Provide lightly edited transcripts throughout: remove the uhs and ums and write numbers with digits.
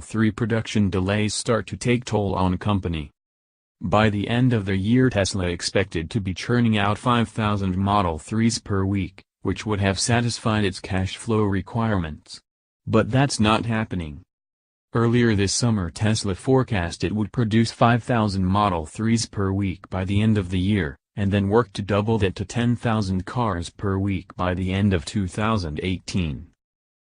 3 production delays start to take toll on company. By the end of the year, Tesla expected to be churning out 5,000 Model 3s per week, which would have satisfied its cash flow requirements. But that's not happening. Earlier this summer, Tesla forecast it would produce 5,000 Model 3s per week by the end of the year, and then work to double that to 10,000 cars per week by the end of 2018.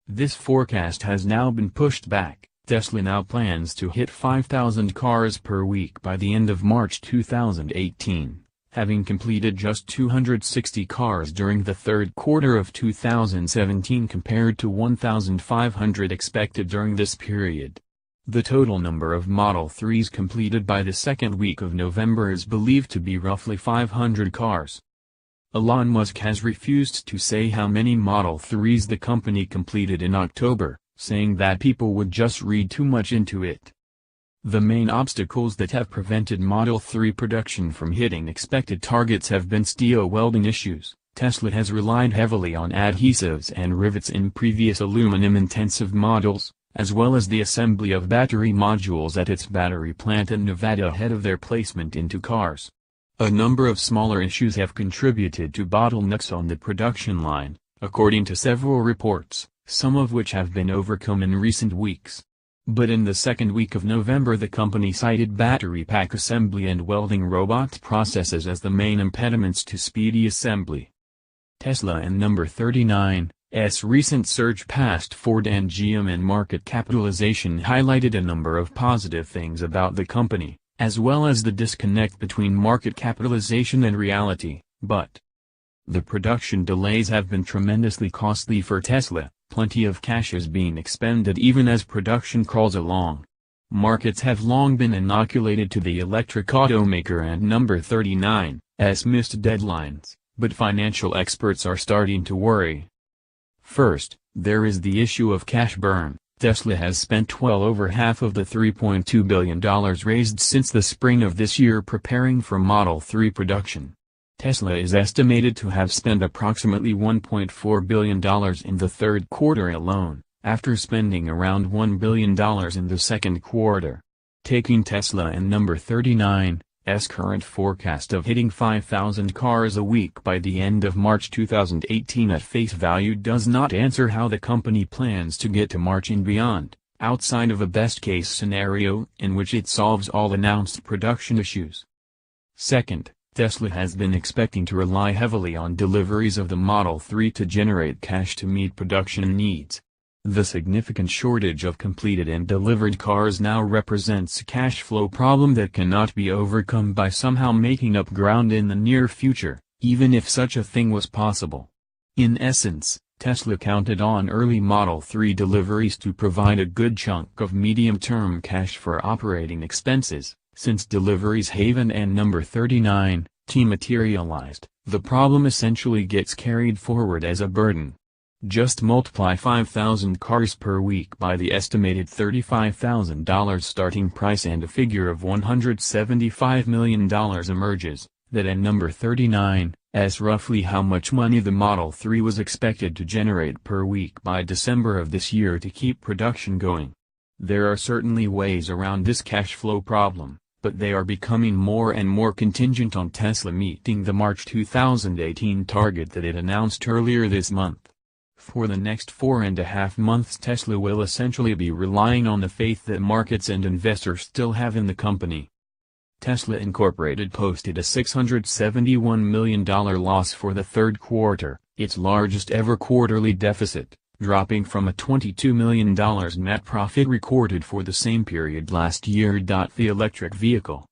This forecast has now been pushed back. Tesla now plans to hit 5,000 cars per week by the end of March 2018, having completed just 260 cars during the third quarter of 2017 compared to 1,500 expected during this period. The total number of Model 3s completed by the second week of November is believed to be roughly 500 cars. Elon Musk has refused to say how many Model 3s the company completed in October, saying that people would just read too much into it. The main obstacles that have prevented Model 3 production from hitting expected targets have been steel welding issues. Tesla has relied heavily on adhesives and rivets in previous aluminum-intensive models, as well as the assembly of battery modules at its battery plant in Nevada ahead of their placement into cars. A number of smaller issues have contributed to bottlenecks on the production line, according to several reports, some of which have been overcome in recent weeks. But in the second week of November, the company cited battery pack assembly and welding robot processes as the main impediments to speedy assembly. Tesla and number 39's recent surge past Ford and GM in market capitalization highlighted a number of positive things about the company, as well as the disconnect between market capitalization and reality. But the production delays have been tremendously costly for Tesla. Plenty of cash is being expended even as production crawls along. Markets have long been inoculated to the electric automaker and number 39's missed deadlines, but financial experts are starting to worry. First, there is the issue of cash burn. Tesla has spent well over half of the $3.2 billion raised since the spring of this year preparing for Model 3 production. Tesla is estimated to have spent approximately $1.4 billion in the third quarter alone, after spending around $1 billion in the second quarter. Taking Tesla and number 39's current forecast of hitting 5,000 cars a week by the end of March 2018 at face value does not answer how the company plans to get to March and beyond, outside of a best-case scenario in which it solves all announced production issues. Second, Tesla has been expecting to rely heavily on deliveries of the Model 3 to generate cash to meet production needs. The significant shortage of completed and delivered cars now represents a cash flow problem that cannot be overcome by somehow making up ground in the near future, even if such a thing was possible. In essence, Tesla counted on early Model 3 deliveries to provide a good chunk of medium-term cash for operating expenses. Since deliveries Haven and number 39's materialized, the problem essentially gets carried forward as a burden. Just multiply 5,000 cars per week by the estimated $35,000 starting price and a figure of $175 million emerges. That and number 39's roughly how much money the Model 3 was expected to generate per week by December of this year to keep production going. There are certainly ways around this cash flow problem, but they are becoming more and more contingent on Tesla meeting the March 2018 target that it announced earlier this month. For the next 4.5 months, Tesla will essentially be relying on the faith that markets and investors still have in the company. Tesla Incorporated posted a $671 million loss for the third quarter, its largest ever quarterly deficit, dropping from a $22 million net profit recorded for the same period last year. The electric vehicle.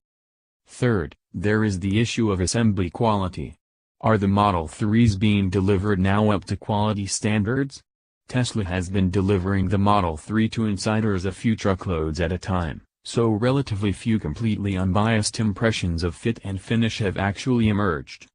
Third, there is the issue of assembly quality. Are the Model 3s being delivered now up to quality standards? Tesla has been delivering the Model 3 to insiders a few truckloads at a time, so relatively few completely unbiased impressions of fit and finish have actually emerged.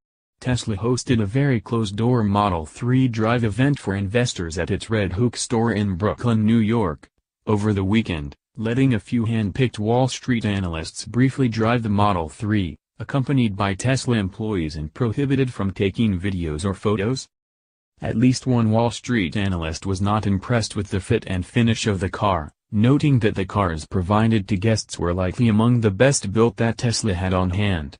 Tesla hosted a very closed-door Model 3 drive event for investors at its Red Hook store in Brooklyn, New York, over the weekend, letting a few hand-picked Wall Street analysts briefly drive the Model 3, accompanied by Tesla employees and prohibited from taking videos or photos. At least one Wall Street analyst was not impressed with the fit and finish of the car, noting that the cars provided to guests were likely among the best built that Tesla had on hand.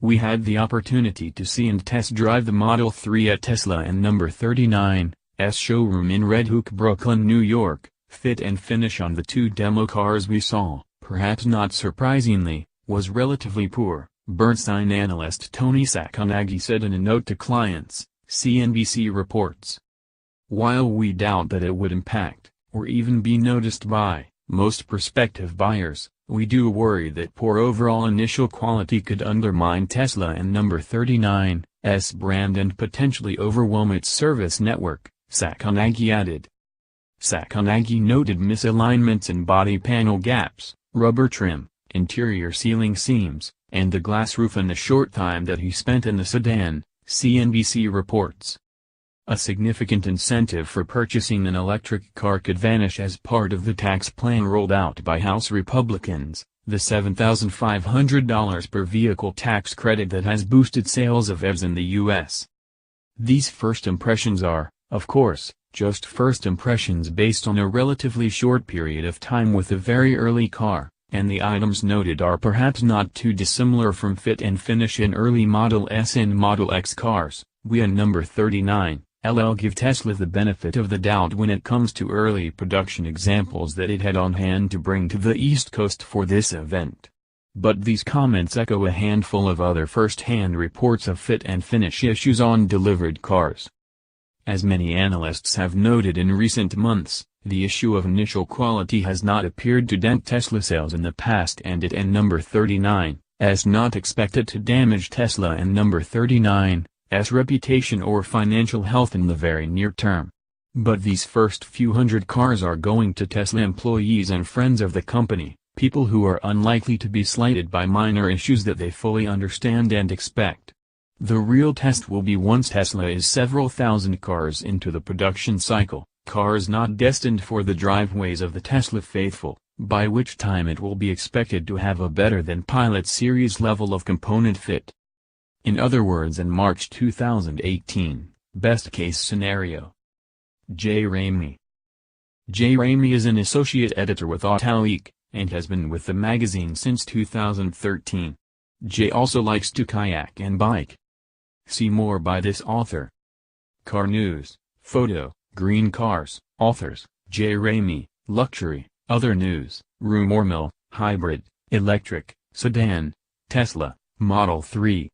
We had the opportunity to see and test drive the Model 3 at Tesla and number 39's showroom in Red Hook, Brooklyn, New York. Fit and finish on the two demo cars we saw, perhaps not surprisingly, was relatively poor, Bernstein analyst Tony Sacconaghi said in a note to clients, CNBC reports. While we doubt that it would impact, or even be noticed by, most prospective buyers, we do worry that poor overall initial quality could undermine Tesla and number 39's brand and potentially overwhelm its service network, Sacconaghi added. Sacconaghi noted misalignments in body panel gaps, rubber trim, interior ceiling seams, and the glass roof in the short time that he spent in the sedan, CNBC reports. A significant incentive for purchasing an electric car could vanish as part of the tax plan rolled out by House Republicans, the $7,500 per vehicle tax credit that has boosted sales of EVs in the U.S. These first impressions are, of course, just first impressions based on a relatively short period of time with a very early car, and the items noted are perhaps not too dissimilar from fit and finish in early Model S and Model X cars. We and number 39 LL give Tesla the benefit of the doubt when it comes to early production examples that it had on hand to bring to the East Coast for this event. But these comments echo a handful of other first-hand reports of fit and finish issues on delivered cars. As many analysts have noted in recent months, the issue of initial quality has not appeared to dent Tesla sales in the past, and it and number 39's not expected to damage Tesla and number 39's reputation or financial health in the very near term. But these first few hundred cars are going to Tesla employees and friends of the company, people who are unlikely to be slighted by minor issues that they fully understand and expect. The real test will be once Tesla is several thousand cars into the production cycle, cars not destined for the driveways of the Tesla faithful, by which time it will be expected to have a better than Pilot series level of component fit. In other words, in March 2018, best case scenario. Jay Ramey. Jay Ramey is an associate editor with AutoWeek, and has been with the magazine since 2013. Jay also likes to kayak and bike. See more by this author. Car News, Photo, Green Cars, Authors, Jay Ramey, Luxury, Other News, Rumor Mill, Hybrid, Electric, Sedan, Tesla, Model 3.